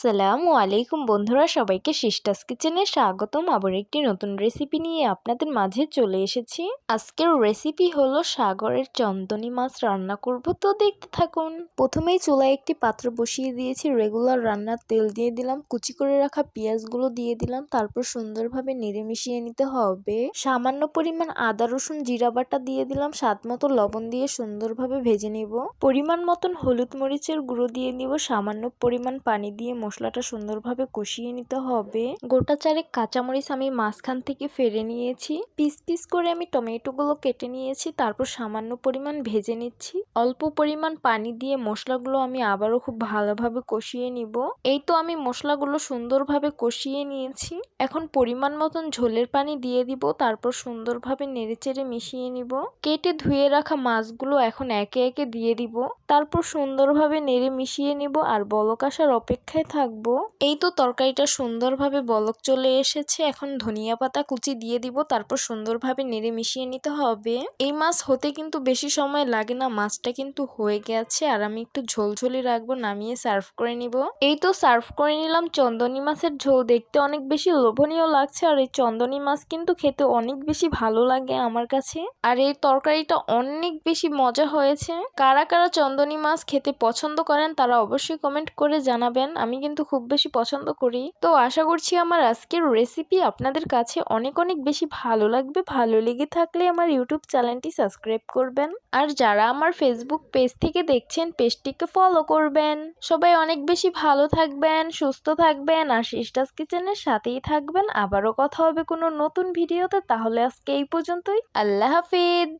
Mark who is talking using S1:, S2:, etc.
S1: আসসালামু আলাইকুম বন্ধুরা, সবাইকে সিস্টার্স কিচেনে স্বাগতম। আবার একটি নতুন রেসিপি নিয়ে আপনাদের মাঝে চলে এসেছি। আজকের রেসিপি হলো সাগরের চন্দনী মাছ রান্না করব, তো দেখতে থাকুন। প্রথমেই চুলায় একটি পাত্র বসিয়ে দিয়েছি, রেগুলার রান্নার তেল দিয়ে দিলাম, কুচি করে রাখা পেঁয়াজগুলো দিয়ে দিলাম, তারপর সুন্দরভাবে নেড়ে মিশিয়ে নিতে হবে। সামান্য পরিমাণ আদা রসুন জিরা বাটা দিয়ে দিলাম, স্বাদ মতো লবণ দিয়ে সুন্দরভাবে ভেজে নিব। পরিমাণ মতন হলুদ মরিচের গুঁড়ো দিয়ে নিব, সামান্য পরিমাণ পানি দিয়ে মশলাটা সুন্দরভাবে কষিয়ে নিতে হবে। গোটা চারেক কাঁচামরিচ আমি মাঝখান থেকে ফেলে নিয়েছি, পিস পিস করে আমি টমেটোগুলো কেটে নিয়েছি, তারপর সামান্য পরিমাণ ভেজে নিচ্ছি। অল্প পরিমাণ পানি দিয়ে মশলাগুলো আমি আবারও খুব ভালোভাবে কষিয়ে নিব। এই তো আমি মশলাগুলো সুন্দরভাবে কষিয়ে নিয়েছি। এখন পরিমাণ মতন ঝোলের পানি দিয়ে দিব, তারপর সুন্দরভাবে নেড়েচেড়ে মিশিয়ে নিব। কেটে ধুয়ে রাখা মাছগুলো এখন একে একে দিয়ে দিব, তারপর সুন্দরভাবে নেড়ে মিশিয়ে নিব আর বলক আসার অপেক্ষায় থাকবো। এই তো তরকারিটা সুন্দরভাবে বলক চলে এসেছে, এখন ধনিয়া পাতা কুচি দিয়ে দিব, তারপর সুন্দরভাবে নেড়ে মিশিয়ে নিতে হবে। এই মাছ হতে কিন্তু বেশি সময় লাগে না, মাছটা কিন্তু হয়ে গেছে। আর আমি একটু ঝোলঝোলি রাখবো, নামিয়ে সার্ভ করে নিব। এই তো সার্ভ করে নিলাম চন্দনী মাছের ঝোল। দেখতে অনেক বেশি লোভনীয় লাগছে, আর এই চন্দনী মাছ কিন্তু খেতে অনেক বেশি ভালো লাগে আমার কাছে। আর এই তরকারিটা অনেক বেশি মজা হয়েছে। কারা কারা চন্দনী মাছ খেতে পছন্দ করেন তারা অবশ্যই কমেন্ট করে জানাবেন। আমি কিন্তু খুব বেশি পছন্দ করি। তো আশা করছি আমার আজকের রেসিপি আপনাদের কাছে অনেক অনেক বেশি ভালো লাগবে। ভালো লেগে থাকলে আমার ইউটিউব চ্যানেলটি সাবস্ক্রাইব করবেন, আর যারা আমার ফেসবুক পেজ থেকে দেখছেন পেজটিকে ফলো করবেন। সবাই অনেক বেশি ভালো থাকবেন, সুস্থ থাকবেন, আর সিস্টার্স কিচেনের সাথেই থাকবেন। আবারও কথা হবে কোনো নতুন ভিডিওতে। তাহলে আজকে এই পর্যন্তই। আল্লাহ হাফিজ।